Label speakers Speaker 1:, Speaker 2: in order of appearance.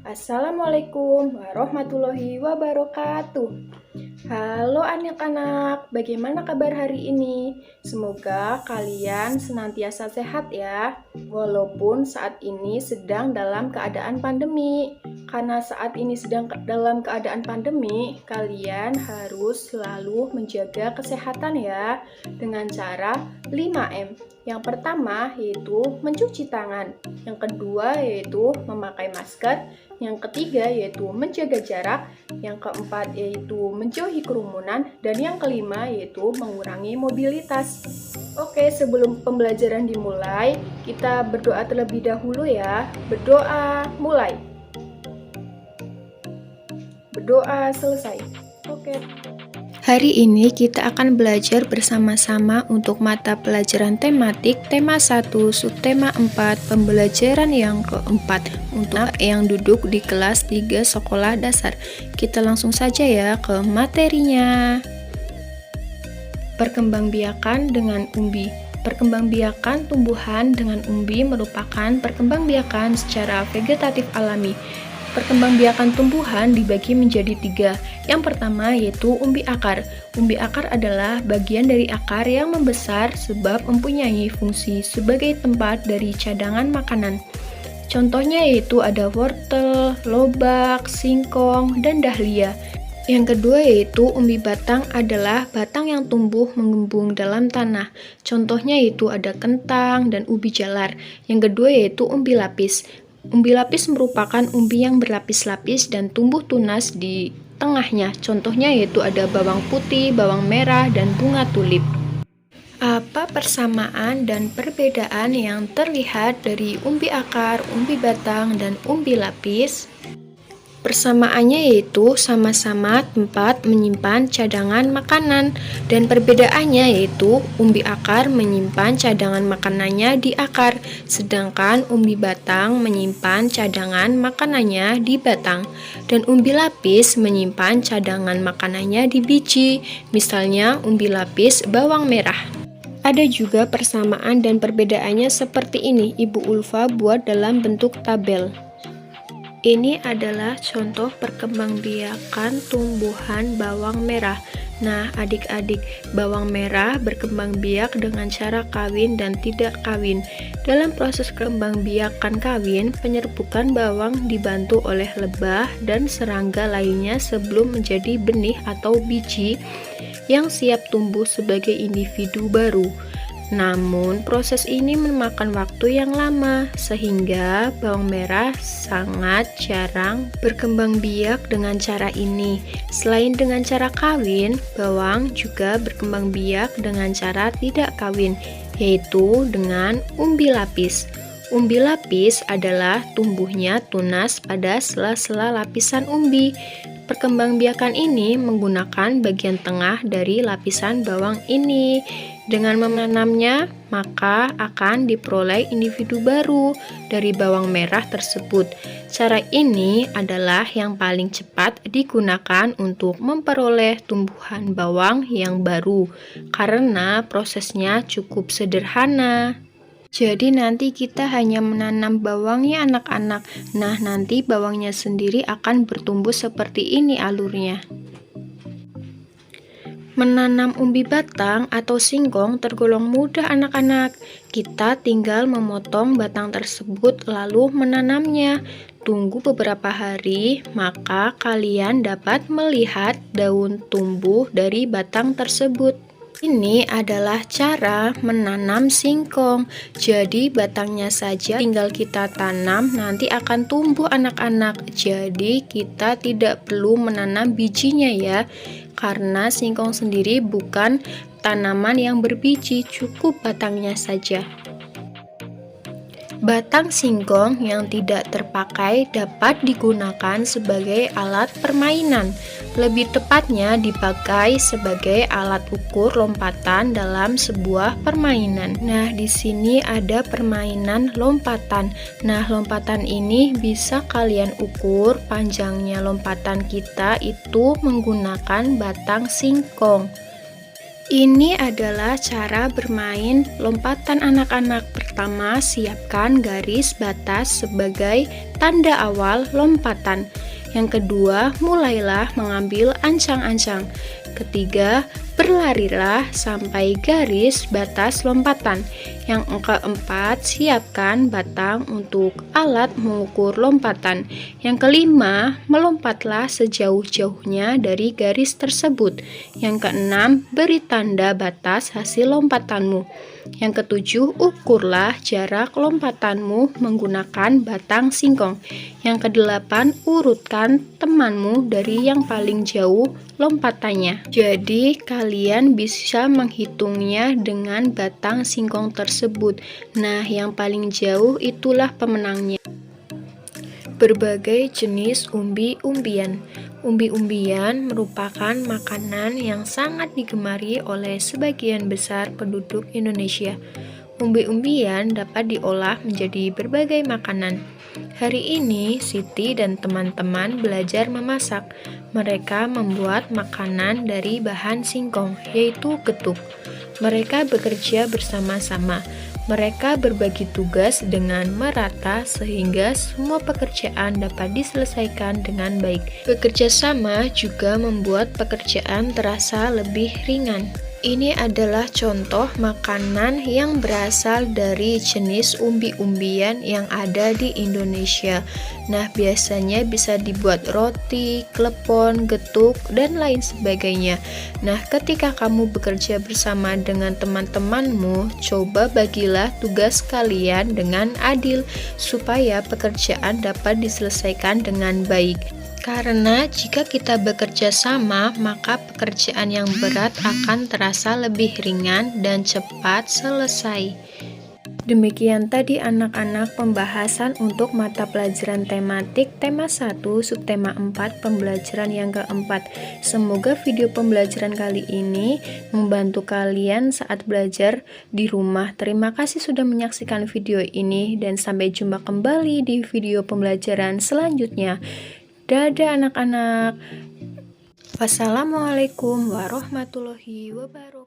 Speaker 1: Assalamualaikum warahmatullahi wabarakatuh. Halo anak-anak, bagaimana kabar hari ini? Semoga kalian senantiasa sehat ya, walaupun saat ini sedang dalam keadaan pandemi. Karena saat ini sedang dalam keadaan pandemi, kalian harus selalu menjaga kesehatan ya, dengan cara 5M. Yang pertama yaitu mencuci tangan, yang kedua yaitu memakai masker, yang ketiga yaitu menjaga jarak, yang keempat yaitu menjauhi kerumunan, dan yang kelima yaitu mengurangi mobilitas. Oke, sebelum pembelajaran dimulai, kita berdoa terlebih dahulu ya. Berdoa, mulai. Berdoa selesai. Oke. Hari ini kita akan belajar bersama-sama untuk mata pelajaran tematik tema 1 subtema 4 pembelajaran yang keempat untuk yang duduk di kelas 3 sekolah dasar. Kita langsung saja ya ke materinya. Perkembangbiakan dengan umbi. Perkembangbiakan tumbuhan dengan umbi merupakan perkembangbiakan secara vegetatif alami. Perkembangbiakan tumbuhan dibagi menjadi 3. Yang pertama yaitu umbi akar. Umbi akar adalah bagian dari akar yang membesar sebab mempunyai fungsi sebagai tempat dari cadangan makanan. Contohnya yaitu ada wortel, lobak, singkong, dan dahlia. Yang kedua yaitu umbi batang adalah batang yang tumbuh mengembung dalam tanah. Contohnya yaitu ada kentang dan ubi jalar. Yang kedua yaitu umbi lapis. Umbi lapis merupakan umbi yang berlapis-lapis dan tumbuh tunas di tengahnya. Contohnya yaitu ada bawang putih, bawang merah, dan bunga tulip. Apa persamaan dan perbedaan yang terlihat dari umbi akar, umbi batang, dan umbi lapis? Persamaannya yaitu sama-sama tempat menyimpan cadangan makanan, dan perbedaannya yaitu umbi akar menyimpan cadangan makanannya di akar, sedangkan umbi batang menyimpan cadangan makanannya di batang, dan umbi lapis menyimpan cadangan makanannya di biji, misalnya umbi lapis bawang merah. Ada juga persamaan dan perbedaannya seperti ini, Ibu Ulfa buat dalam bentuk tabel. Ini adalah contoh perkembangbiakan tumbuhan bawang merah. Nah, adik-adik, bawang merah berkembang biak dengan cara kawin dan tidak kawin. Dalam proses kembangbiakan kawin, penyerbukan bawang dibantu oleh lebah dan serangga lainnya sebelum menjadi benih atau biji yang siap tumbuh sebagai individu baru. Namun, proses ini memakan waktu yang lama, sehingga bawang merah sangat jarang berkembang biak dengan cara ini. Selain dengan cara kawin, bawang juga berkembang biak dengan cara tidak kawin, yaitu dengan umbi lapis. Umbi lapis adalah tumbuhnya tunas pada sela-sela lapisan umbi. Perkembangbiakan ini menggunakan bagian tengah dari lapisan bawang ini. Dengan menanamnya, maka akan diperoleh individu baru dari bawang merah tersebut. Cara ini adalah yang paling cepat digunakan untuk memperoleh tumbuhan bawang yang baru, karena prosesnya cukup sederhana. Jadi nanti kita hanya menanam bawangnya anak-anak. Nah, nanti bawangnya sendiri akan bertumbuh seperti ini alurnya. Menanam umbi batang atau singkong tergolong mudah anak-anak. Kita tinggal memotong batang tersebut lalu menanamnya. Tunggu beberapa hari, maka kalian dapat melihat daun tumbuh dari batang tersebut. Ini adalah cara menanam singkong. Jadi batangnya saja tinggal kita tanam, nanti akan tumbuh anak-anak. Jadi kita tidak perlu menanam bijinya ya, karena singkong sendiri bukan tanaman yang berbiji, cukup batangnya saja. Batang singkong yang tidak terpakai dapat digunakan sebagai alat permainan. Lebih tepatnya dipakai sebagai alat ukur lompatan dalam sebuah permainan. Nah, di sini ada permainan lompatan. Nah, lompatan ini bisa kalian ukur panjangnya lompatan kita itu menggunakan batang singkong. Ini adalah cara bermain lompatan anak-anak. Pertama, siapkan garis batas sebagai tanda awal lompatan. Yang kedua, mulailah mengambil ancang-ancang. Ketiga, berlarilah sampai garis batas lompatan. Yang keempat, siapkan batang untuk alat mengukur lompatan. Yang kelima, melompatlah sejauh-jauhnya dari garis tersebut. Yang keenam, beri tanda batas hasil lompatanmu. Yang ketujuh, ukurlah jarak lompatanmu menggunakan batang singkong. Yang kedelapan, urutkan temanmu dari yang paling jauh lompatannya. Jadi, kalian bisa menghitungnya dengan batang singkong tersebut. Nah, yang paling jauh itulah pemenangnya. Berbagai jenis umbi-umbian. Umbi-umbian merupakan makanan yang sangat digemari oleh sebagian besar penduduk Indonesia. Umbi-umbian dapat diolah menjadi berbagai makanan. Hari ini, Siti dan teman-teman belajar memasak. Mereka membuat makanan dari bahan singkong, yaitu getuk. Mereka bekerja bersama-sama. Mereka berbagi tugas dengan merata sehingga semua pekerjaan dapat diselesaikan dengan baik. Bekerja sama juga membuat pekerjaan terasa lebih ringan. Ini adalah contoh makanan yang berasal dari jenis umbi-umbian yang ada di Indonesia. Nah, biasanya bisa dibuat roti, klepon, getuk, dan lain sebagainya. Nah, ketika kamu bekerja bersama dengan teman-temanmu, coba bagilah tugas kalian dengan adil supaya pekerjaan dapat diselesaikan dengan baik. Karena jika kita bekerja sama, maka pekerjaan yang berat akan terasa lebih ringan dan cepat selesai. Demikian tadi anak-anak pembahasan untuk mata pelajaran tematik tema 1 subtema 4 pembelajaran yang keempat. Semoga video pembelajaran kali ini membantu kalian saat belajar di rumah. Terima kasih sudah menyaksikan video ini dan sampai jumpa kembali di video pembelajaran selanjutnya. Dadah anak-anak. Wassalamualaikum warahmatullahi wabarakatuh.